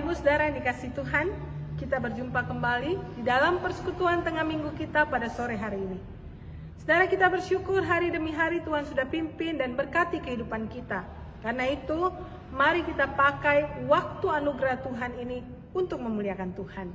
Ibu Saudara yang dikasihi Tuhan, kita berjumpa kembali di dalam persekutuan tengah minggu kita pada sore hari ini. Saudara, kita bersyukur hari demi hari Tuhan sudah pimpin dan berkati kehidupan kita. Karena itu, mari kita pakai waktu anugerah Tuhan ini untuk memuliakan Tuhan.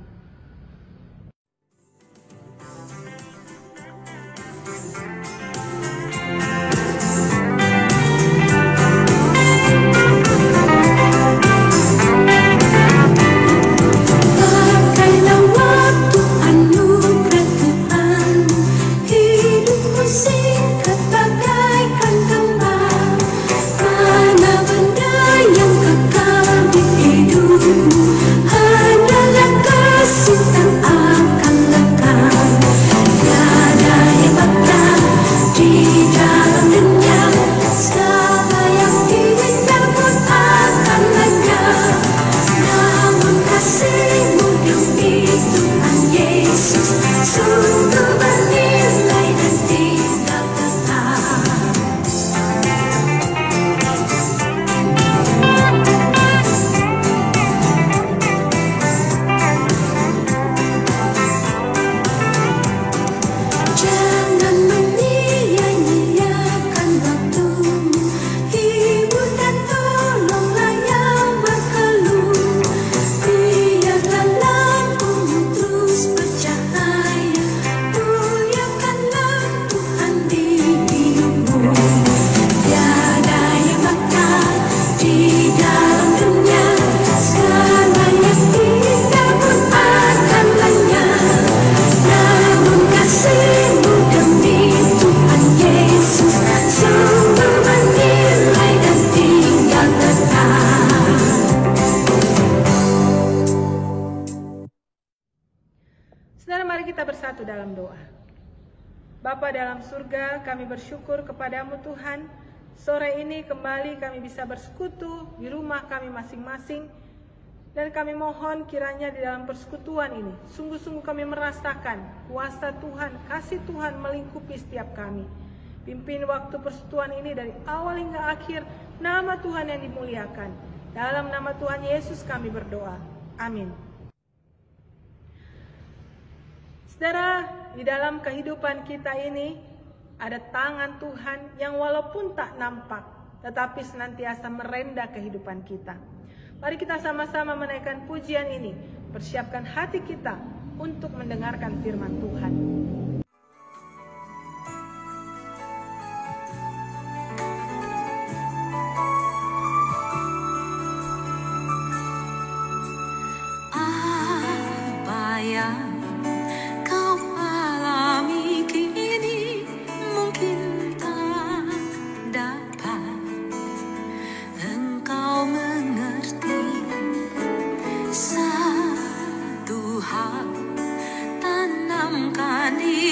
Bapa dalam surga, kami bersyukur kepadamu Tuhan. Sore ini kembali kami bisa bersekutu di rumah kami masing-masing. Dan kami mohon kiranya di dalam persekutuan ini, sungguh-sungguh kami merasakan kuasa Tuhan, kasih Tuhan melingkupi setiap kami. Pimpin waktu persekutuan ini dari awal hingga akhir, nama Tuhan yang dimuliakan. Dalam nama Tuhan Yesus kami berdoa. Amin. Saudara, di dalam kehidupan kita ini ada tangan Tuhan yang walaupun tak nampak, tetapi senantiasa merenda kehidupan kita. Mari kita sama-sama menaikkan pujian ini, persiapkan hati kita untuk mendengarkan firman Tuhan. Apa yang kau alami kini mungkin tak dapat engkau mengerti. Satu hal tanamkan di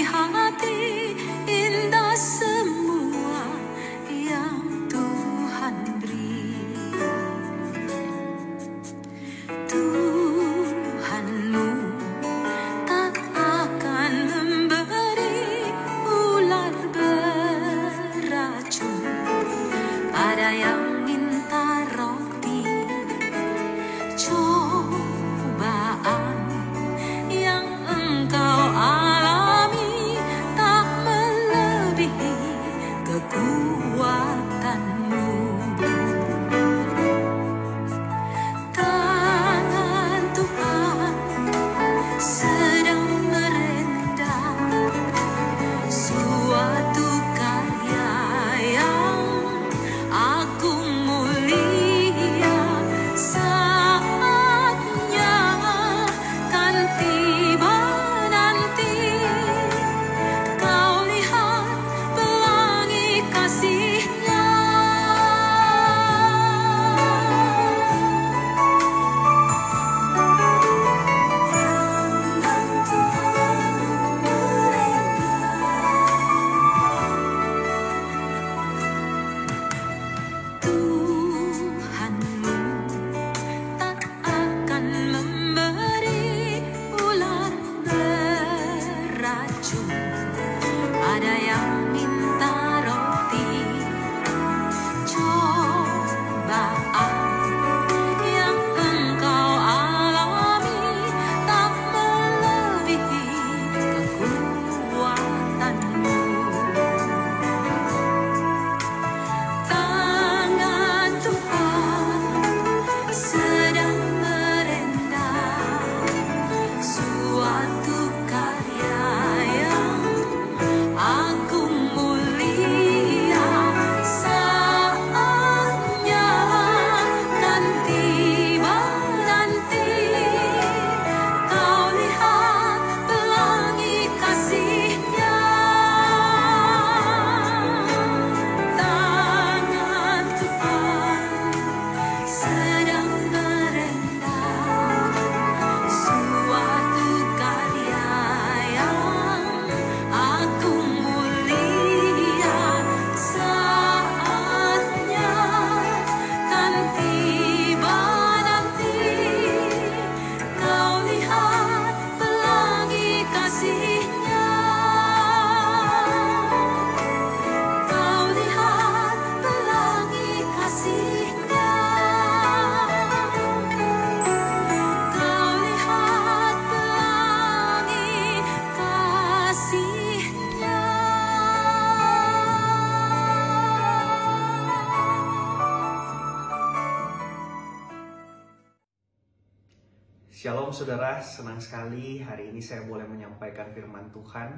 Shalom saudara, senang sekali hari ini saya boleh menyampaikan firman Tuhan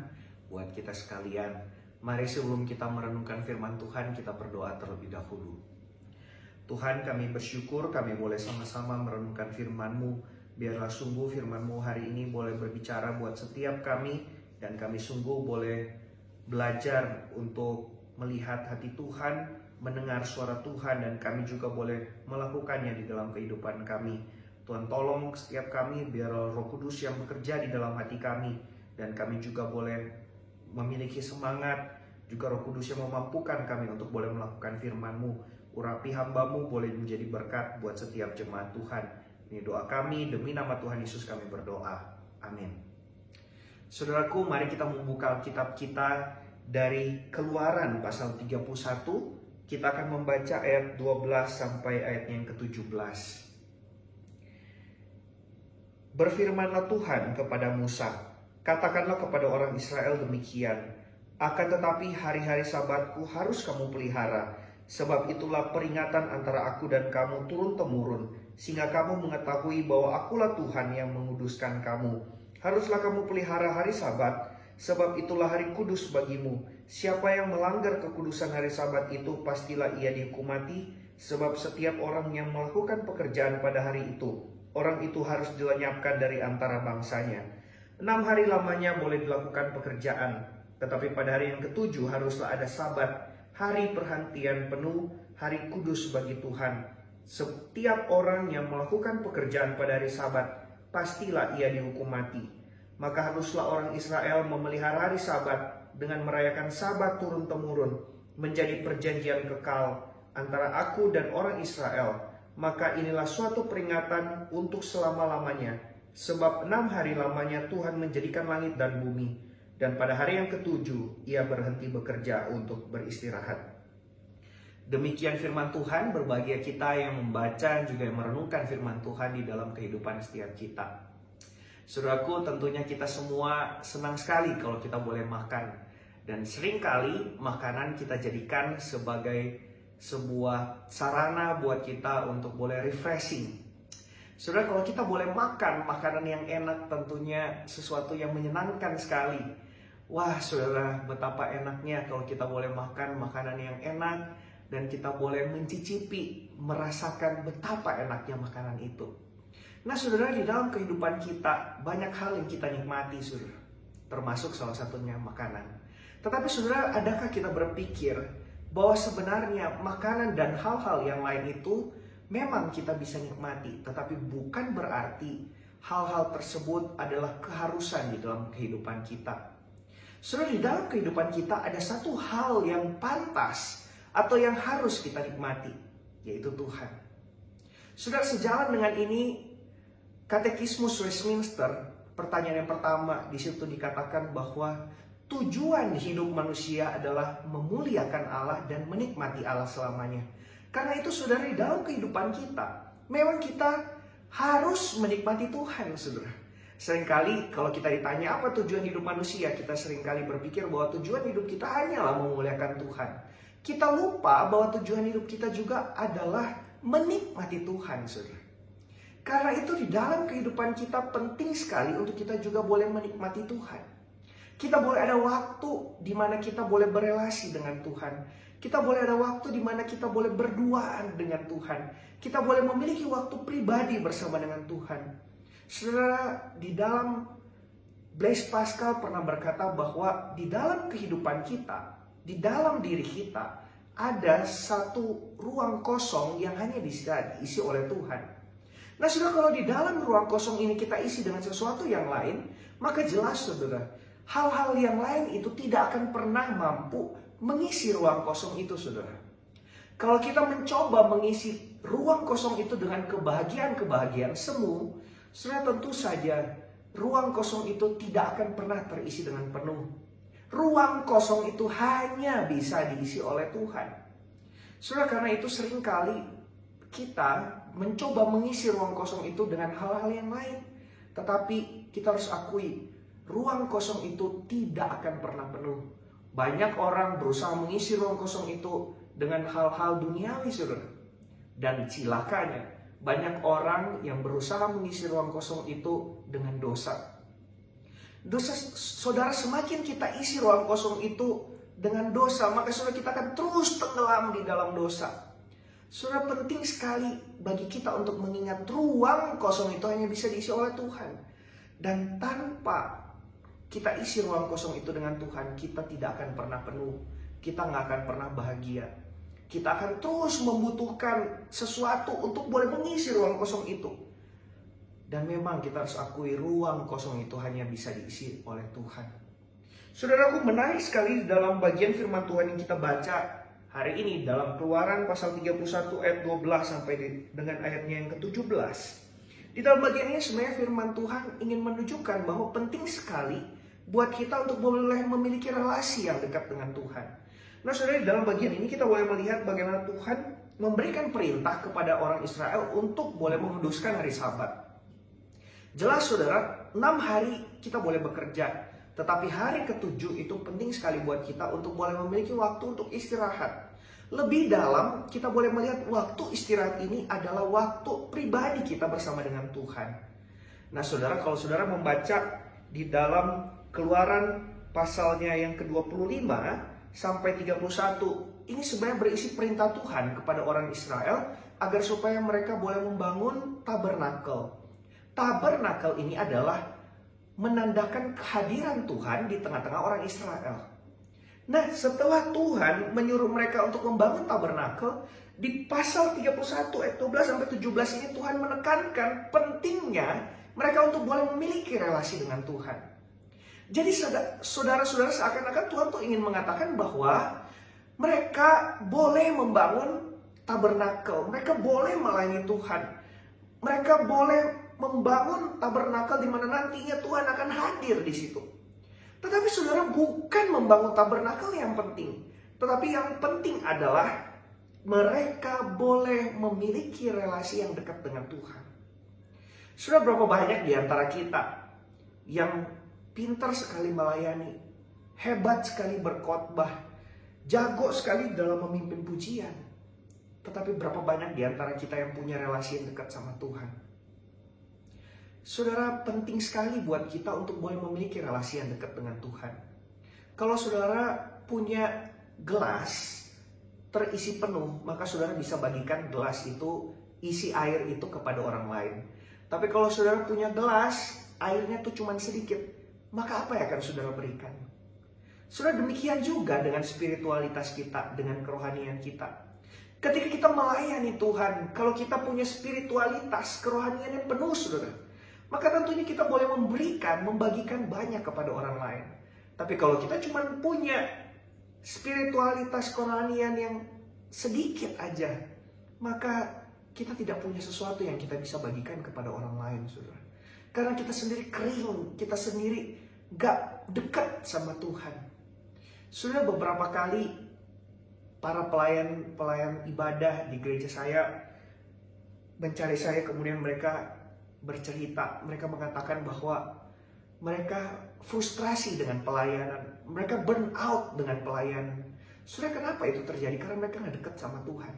buat kita sekalian. Mari sebelum kita merenungkan firman Tuhan, kita berdoa terlebih dahulu. Tuhan, kami bersyukur kami boleh sama-sama merenungkan firman-Mu. Biarlah sungguh firman-Mu hari ini boleh berbicara buat setiap kami, dan kami sungguh boleh belajar untuk melihat hati Tuhan, mendengar suara Tuhan, dan kami juga boleh melakukannya di dalam kehidupan kami. Tuhan, tolong setiap kami biar Roh Kudus yang bekerja di dalam hati kami, dan kami juga boleh memiliki semangat, juga Roh Kudus yang memampukan kami untuk boleh melakukan firman-Mu. Urapi hamba-Mu boleh menjadi berkat buat setiap jemaat Tuhan. Ini doa kami, demi nama Tuhan Yesus kami berdoa. Amin. Saudaraku, mari kita membuka Alkitab kita dari Keluaran pasal 31. Kita akan membaca ayat 12 sampai ayat yang ke-17. Berfirmanlah Tuhan kepada Musa, katakanlah kepada orang Israel demikian, akan tetapi hari-hari Sabatku harus kamu pelihara, sebab itulah peringatan antara aku dan kamu turun-temurun, sehingga kamu mengetahui bahwa akulah Tuhan yang menguduskan kamu. Haruslah kamu pelihara hari Sabat, sebab itulah hari kudus bagimu. Siapa yang melanggar kekudusan hari Sabat itu, pastilah ia dihukum mati, sebab setiap orang yang melakukan pekerjaan pada hari itu, orang itu harus dilenyapkan dari antara bangsanya. 6 hari lamanya boleh dilakukan pekerjaan, tetapi pada hari yang ke-7 haruslah ada Sabat, hari perhentian penuh, hari kudus bagi Tuhan. Setiap orang yang melakukan pekerjaan pada hari Sabat, pastilah ia dihukum mati. Maka haruslah orang Israel memelihara hari Sabat dengan merayakan Sabat turun-temurun, menjadi perjanjian kekal antara aku dan orang Israel. Maka inilah suatu peringatan untuk selama-lamanya, sebab 6 hari lamanya Tuhan menjadikan langit dan bumi, dan pada hari yang ke-7 ia berhenti bekerja untuk beristirahat. Demikian firman Tuhan. Berbahagia kita yang membaca juga yang merenungkan firman Tuhan di dalam kehidupan setiap kita. Saudaraku, tentunya kita semua senang sekali kalau kita boleh makan, dan seringkali makanan kita jadikan sebagai sebuah sarana buat kita untuk boleh refreshing. Saudara, kalau kita boleh makan makanan yang enak, tentunya sesuatu yang menyenangkan sekali. Wah saudara, betapa enaknya kalau kita boleh makan makanan yang enak, dan kita boleh mencicipi, merasakan betapa enaknya makanan itu. Nah saudara, di dalam kehidupan kita banyak hal yang kita nikmati saudara, termasuk salah satunya makanan. Tetapi saudara, adakah kita berpikir bahwa sebenarnya makanan dan hal-hal yang lain itu memang kita bisa nikmati, tetapi bukan berarti hal-hal tersebut adalah keharusan di dalam kehidupan kita. Saudara, di dalam kehidupan kita ada satu hal yang pantas atau yang harus kita nikmati, yaitu Tuhan. Saudara, sejalan dengan ini, Katekismus Westminster, pertanyaan yang pertama di situ dikatakan bahwa tujuan hidup manusia adalah memuliakan Allah dan menikmati Allah selamanya. Karena itu saudara, di dalam kehidupan kita, memang kita harus menikmati Tuhan saudara. Seringkali kalau kita ditanya apa tujuan hidup manusia, kita seringkali berpikir bahwa tujuan hidup kita hanyalah memuliakan Tuhan. Kita lupa bahwa tujuan hidup kita juga adalah menikmati Tuhan saudara. Karena itu di dalam kehidupan kita penting sekali untuk kita juga boleh menikmati Tuhan. Kita boleh ada waktu di mana kita boleh berelasi dengan Tuhan. Kita boleh ada waktu di mana kita boleh berduaan dengan Tuhan. Kita boleh memiliki waktu pribadi bersama dengan Tuhan. Saudara, di dalam Blaise Pascal pernah berkata bahwa di dalam kehidupan kita, di dalam diri kita, ada satu ruang kosong yang hanya bisa diisi oleh Tuhan. Nah saudara, kalau di dalam ruang kosong ini kita isi dengan sesuatu yang lain, maka jelas saudara, hal-hal yang lain itu tidak akan pernah mampu mengisi ruang kosong itu saudara. Kalau kita mencoba mengisi ruang kosong itu dengan kebahagiaan-kebahagiaan semu, saudara, tentu saja ruang kosong itu tidak akan pernah terisi dengan penuh. Ruang kosong itu hanya bisa diisi oleh Tuhan. Saudara, karena itu seringkali kita mencoba mengisi ruang kosong itu dengan hal-hal yang lain. Tetapi kita harus akui, ruang kosong itu tidak akan pernah penuh. Banyak orang berusaha mengisi ruang kosong itu dengan hal-hal duniawi saudara. Dan cilakanya, Banyak orang yang berusaha mengisi ruang kosong itu dengan dosa. Saudara, semakin kita isi ruang kosong itu dengan dosa, maka saudara kita akan terus tenggelam di dalam dosa. Saudara, penting sekali bagi kita untuk mengingat ruang kosong itu hanya bisa diisi oleh Tuhan. Dan tanpa kita isi ruang kosong itu dengan Tuhan, kita tidak akan pernah penuh. Kita nggak akan pernah bahagia. Kita akan terus membutuhkan sesuatu untuk boleh mengisi ruang kosong itu. Dan memang kita harus akui ruang kosong itu hanya bisa diisi oleh Tuhan. Saudaraku, menarik sekali dalam bagian firman Tuhan yang kita baca hari ini dalam Keluaran pasal 31 ayat 12 sampai dengan ayatnya yang ke-17. Di dalam bagian ini sebenarnya firman Tuhan ingin menunjukkan bahwa penting sekali buat kita untuk boleh memiliki relasi yang dekat dengan Tuhan. Nah saudara, di dalam bagian ini kita boleh melihat bagaimana Tuhan memberikan perintah kepada orang Israel untuk boleh menguduskan hari Sabat. Jelas saudara, 6 hari kita boleh bekerja, tetapi hari ke-7 itu penting sekali buat kita untuk boleh memiliki waktu untuk istirahat. Lebih dalam, kita boleh melihat waktu istirahat ini adalah waktu pribadi kita bersama dengan Tuhan. Nah saudara, kalau saudara membaca di dalam Keluaran pasalnya yang ke-25 sampai 31, ini sebenarnya berisi perintah Tuhan kepada orang Israel agar supaya mereka boleh membangun tabernakel. Tabernakel ini adalah menandakan kehadiran Tuhan di tengah-tengah orang Israel. Nah, setelah Tuhan menyuruh mereka untuk membangun tabernakel, di pasal 31 ayat 12 sampai 17 ini Tuhan menekankan pentingnya mereka untuk boleh memiliki relasi dengan Tuhan. Jadi saudara-saudara, seakan-akan Tuhan tuh ingin mengatakan bahwa mereka boleh membangun tabernakel, mereka boleh melayani Tuhan, mereka boleh membangun tabernakel di mana nantinya Tuhan akan hadir di situ. Tetapi saudara, bukan membangun tabernakel yang penting, tetapi yang penting adalah mereka boleh memiliki relasi yang dekat dengan Tuhan. Sudah berapa banyak di antara kita yang pintar sekali melayani, hebat sekali berkhotbah, jago sekali dalam memimpin pujian, tetapi berapa banyak di antara kita yang punya relasi yang dekat sama Tuhan? Saudara, penting sekali buat kita untuk boleh memiliki relasi yang dekat dengan Tuhan. Kalau saudara punya gelas terisi penuh, maka saudara bisa bagikan gelas itu, isi air itu kepada orang lain. Tapi kalau saudara punya gelas, airnya tuh cuma sedikit, maka apa yang akan saudara berikan? Saudara, demikian juga dengan spiritualitas kita, dengan kerohanian kita. Ketika kita melayani Tuhan, kalau kita punya spiritualitas, kerohanian yang penuh saudara, maka tentunya kita boleh memberikan, membagikan banyak kepada orang lain. Tapi kalau kita cuma punya spiritualitas kerohanian yang sedikit aja, maka kita tidak punya sesuatu yang kita bisa bagikan kepada orang lain, saudara. Karena kita sendiri kering, kita sendiri gak dekat sama Tuhan. Sudah beberapa kali para pelayan ibadah di gereja saya mencari saya, kemudian mereka bercerita, mereka mengatakan bahwa mereka frustrasi dengan pelayanan, mereka burn out dengan pelayanan. Sudah, kenapa itu terjadi? Karena mereka gak dekat sama Tuhan.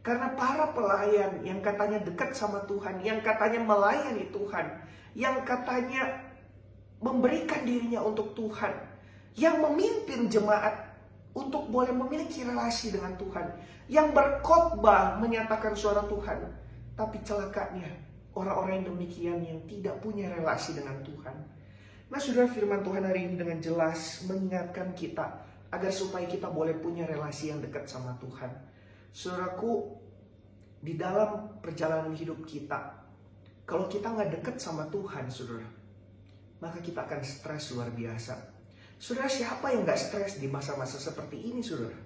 Karena para pelayan yang katanya dekat sama Tuhan, yang katanya melayani Tuhan, yang katanya memberikan dirinya untuk Tuhan, yang memimpin jemaat untuk boleh memiliki relasi dengan Tuhan, yang berkhotbah menyatakan suara Tuhan, tapi celakanya orang-orang yang demikian yang tidak punya relasi dengan Tuhan. Nah saudara, firman Tuhan hari ini dengan jelas mengingatkan kita agar supaya kita boleh punya relasi yang dekat sama Tuhan. Saudaraku, di dalam perjalanan hidup kita, kalau kita nggak dekat sama Tuhan, saudara, maka kita akan stres luar biasa. Saudara, siapa yang nggak stres di masa-masa seperti ini, saudara?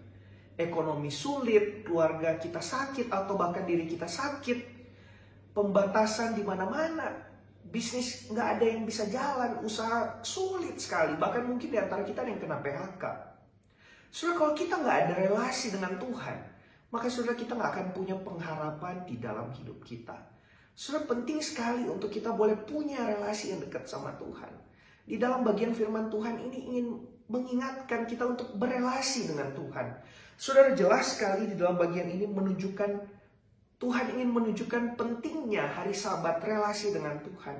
Ekonomi sulit, keluarga kita sakit, atau bahkan diri kita sakit, pembatasan di mana-mana, bisnis nggak ada yang bisa jalan, usaha sulit sekali, bahkan mungkin di antara kita ada yang kena PHK. Saudara, kalau kita nggak ada relasi dengan Tuhan, maka saudara, kita nggak akan punya pengharapan di dalam hidup kita. Saudara, penting sekali untuk kita boleh punya relasi yang dekat sama Tuhan. Di dalam bagian firman Tuhan ini ingin mengingatkan kita untuk berelasi dengan Tuhan. Saudara, jelas sekali di dalam bagian ini menunjukkan Tuhan ingin menunjukkan pentingnya hari Sabat, relasi dengan Tuhan.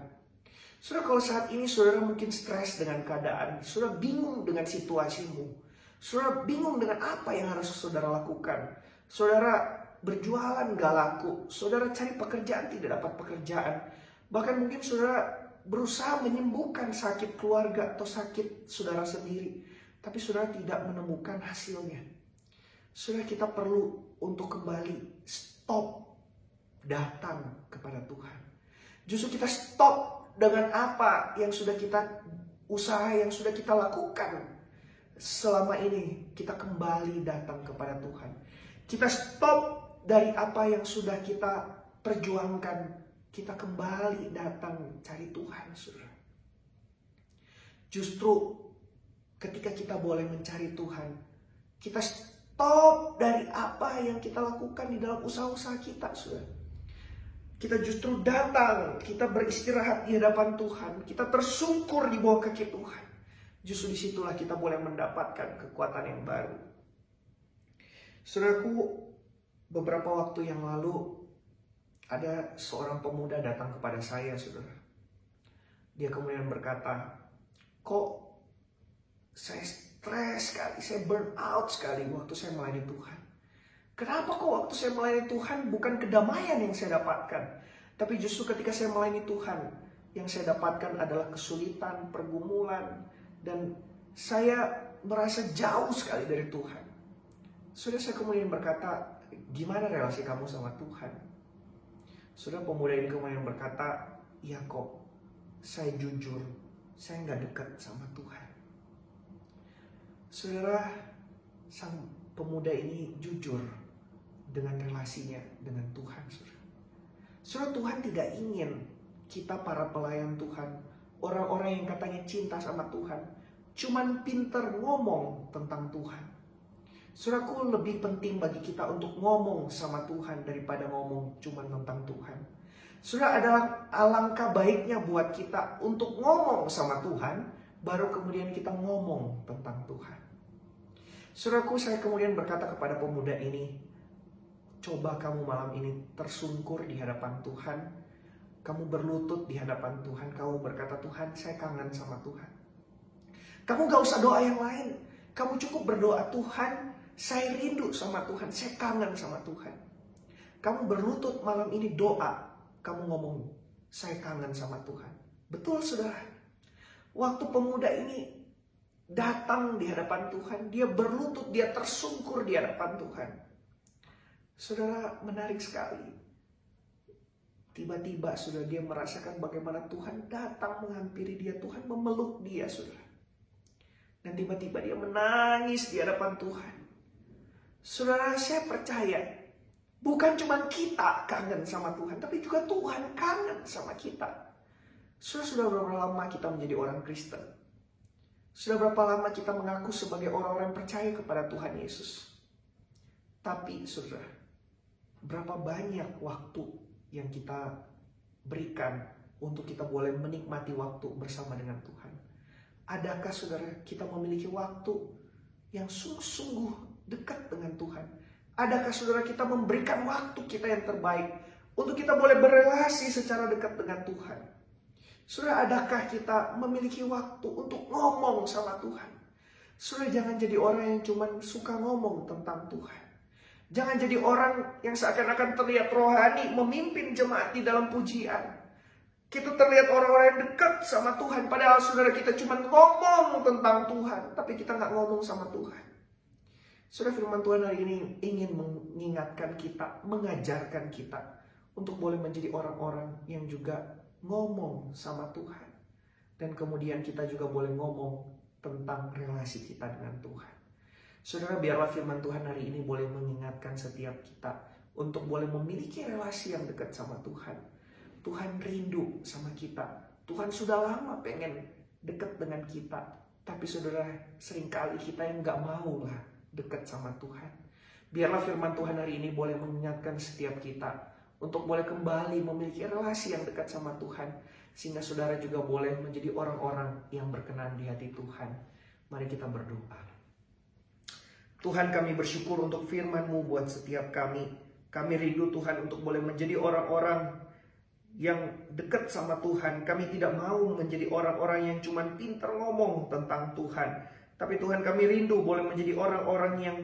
Saudara, kalau saat ini saudara mungkin stres dengan keadaan, saudara bingung dengan situasimu, saudara bingung dengan apa yang harus saudara lakukan, saudara berjualan gak laku, saudara cari pekerjaan tidak dapat pekerjaan, bahkan mungkin saudara berusaha menyembuhkan sakit keluarga atau sakit saudara sendiri, tapi saudara tidak menemukan hasilnya. Saudara, kita perlu untuk kembali stop datang kepada Tuhan. Justru kita stop dengan apa yang sudah kita usaha, yang sudah kita lakukan selama ini. Kita kembali datang kepada Tuhan. Kita stop dari apa yang sudah kita perjuangkan. Kita kembali datang cari Tuhan, saudara. Justru ketika kita boleh mencari Tuhan, kita stop dari apa yang kita lakukan di dalam usaha-usaha kita, saudara. Kita justru datang, kita beristirahat di hadapan Tuhan, kita tersungkur di bawah kaki Tuhan. Justru disitulah kita boleh mendapatkan kekuatan yang baru. Saudaraku, beberapa waktu yang lalu ada seorang pemuda datang kepada saya, saudara. Dia kemudian berkata, kok saya stres sekali, saya burn out sekali waktu saya melayani Tuhan. Kenapa kok waktu saya melayani Tuhan bukan kedamaian yang saya dapatkan, tapi justru ketika saya melayani Tuhan, yang saya dapatkan adalah kesulitan, pergumulan, dan saya merasa jauh sekali dari Tuhan. Saudara, saya kemudian berkata, gimana relasi kamu sama Tuhan? Saudara, pemuda ini kemudian berkata, ya kok, saya jujur, saya nggak dekat sama Tuhan. Saudara, sang pemuda ini jujur dengan relasinya dengan Tuhan, saudara. Saudara, Tuhan tidak ingin kita para pelayan Tuhan, orang-orang yang katanya cinta sama Tuhan, cuman pinter ngomong tentang Tuhan. Saudaraku, lebih penting bagi kita untuk ngomong sama Tuhan daripada ngomong cuman tentang Tuhan. Saudara, adalah alangkah baiknya buat kita untuk ngomong sama Tuhan, baru kemudian kita ngomong tentang Tuhan. Saudaraku, saya kemudian berkata kepada pemuda ini, coba kamu malam ini tersungkur di hadapan Tuhan. Kamu berlutut di hadapan Tuhan. Kamu berkata, Tuhan, saya kangen sama Tuhan. Kamu gak usah doa yang lain. Kamu cukup berdoa, Tuhan, saya rindu sama Tuhan. Saya kangen sama Tuhan. Kamu berlutut malam ini doa. Kamu ngomong, saya kangen sama Tuhan. Betul, saudara. Waktu pemuda ini datang di hadapan Tuhan, dia berlutut, dia tersungkur di hadapan Tuhan. Saudara, menarik sekali. Tiba-tiba saudara, dia merasakan bagaimana Tuhan datang menghampiri dia, Tuhan memeluk dia, saudara. Dan tiba-tiba dia menangis di hadapan Tuhan. Saudara, saya percaya bukan cuma kita kangen sama Tuhan, tapi juga Tuhan kangen sama kita. Sudah berapa lama kita menjadi orang Kristen? Sudah berapa lama kita mengaku sebagai orang-orang yang percaya kepada Tuhan Yesus? Tapi saudara, berapa banyak waktu yang kita berikan untuk kita boleh menikmati waktu bersama dengan Tuhan? Adakah saudara kita memiliki waktu yang sungguh-sungguh dekat dengan Tuhan? Adakah saudara kita memberikan waktu kita yang terbaik untuk kita boleh berelasi secara dekat dengan Tuhan? Saudara, adakah kita memiliki waktu untuk ngomong sama Tuhan? Saudara, jangan jadi orang yang cuma suka ngomong tentang Tuhan. Jangan jadi orang yang seakan-akan terlihat rohani, memimpin jemaat di dalam pujian. Kita terlihat orang-orang yang dekat sama Tuhan, padahal saudara kita cuma ngomong tentang Tuhan, tapi kita nggak ngomong sama Tuhan. Saudara, firman Tuhan hari ini ingin mengingatkan kita, mengajarkan kita untuk boleh menjadi orang-orang yang juga ngomong sama Tuhan. Dan kemudian kita juga boleh ngomong tentang relasi kita dengan Tuhan. Saudara, biarlah firman Tuhan hari ini boleh mengingatkan setiap kita untuk boleh memiliki relasi yang dekat sama Tuhan. Tuhan rindu sama kita. Tuhan sudah lama pengen dekat dengan kita. Tapi saudara, seringkali kita yang gak mau lah dekat sama Tuhan. Biarlah firman Tuhan hari ini boleh mengingatkan setiap kita untuk boleh kembali memiliki relasi yang dekat sama Tuhan. Sehingga saudara juga boleh menjadi orang-orang yang berkenan di hati Tuhan. Mari kita berdoa. Tuhan, kami bersyukur untuk firman-Mu buat setiap kami. Kami rindu Tuhan untuk boleh menjadi orang-orang yang dekat sama Tuhan. Kami tidak mau menjadi orang-orang yang cuma pintar ngomong tentang Tuhan. Tapi Tuhan, kami rindu boleh menjadi orang-orang yang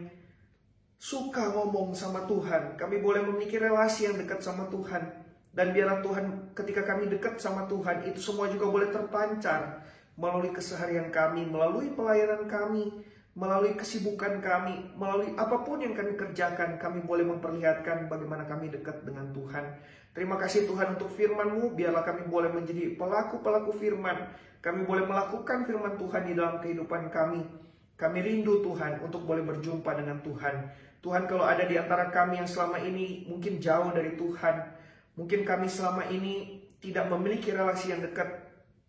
suka ngomong sama Tuhan. Kami boleh memiliki relasi yang dekat sama Tuhan. Dan biarlah Tuhan, ketika kami dekat sama Tuhan, itu semua juga boleh terpancar melalui keseharian kami, melalui pelayanan kami, melalui kesibukan kami, melalui apapun yang kami kerjakan. Kami boleh memperlihatkan bagaimana kami dekat dengan Tuhan. Terima kasih Tuhan untuk firman-Mu. Biarlah kami boleh menjadi pelaku-pelaku firman. Kami boleh melakukan firman Tuhan di dalam kehidupan kami. Kami rindu Tuhan untuk boleh berjumpa dengan Tuhan. Tuhan, kalau ada di antara kami yang selama ini mungkin jauh dari Tuhan, mungkin kami selama ini tidak memiliki relasi yang dekat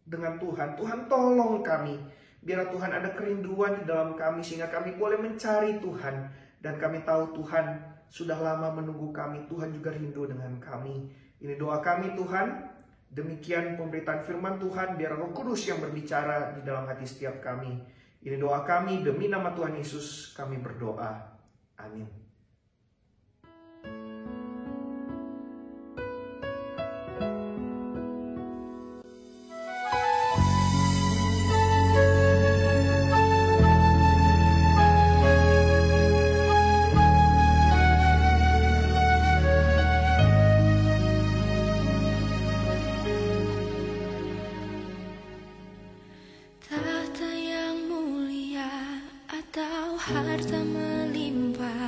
dengan Tuhan, Tuhan tolong kami. Biarlah Tuhan ada kerinduan di dalam kami sehingga kami boleh mencari Tuhan. Dan kami tahu Tuhan sudah lama menunggu kami. Tuhan juga rindu dengan kami. Ini doa kami Tuhan. Demikian pemberitaan firman Tuhan. Biar Roh Kudus yang berbicara di dalam hati setiap kami. Ini doa kami demi nama Tuhan Yesus kami berdoa. Amin. Tahta yang mulia atau harta melimpah,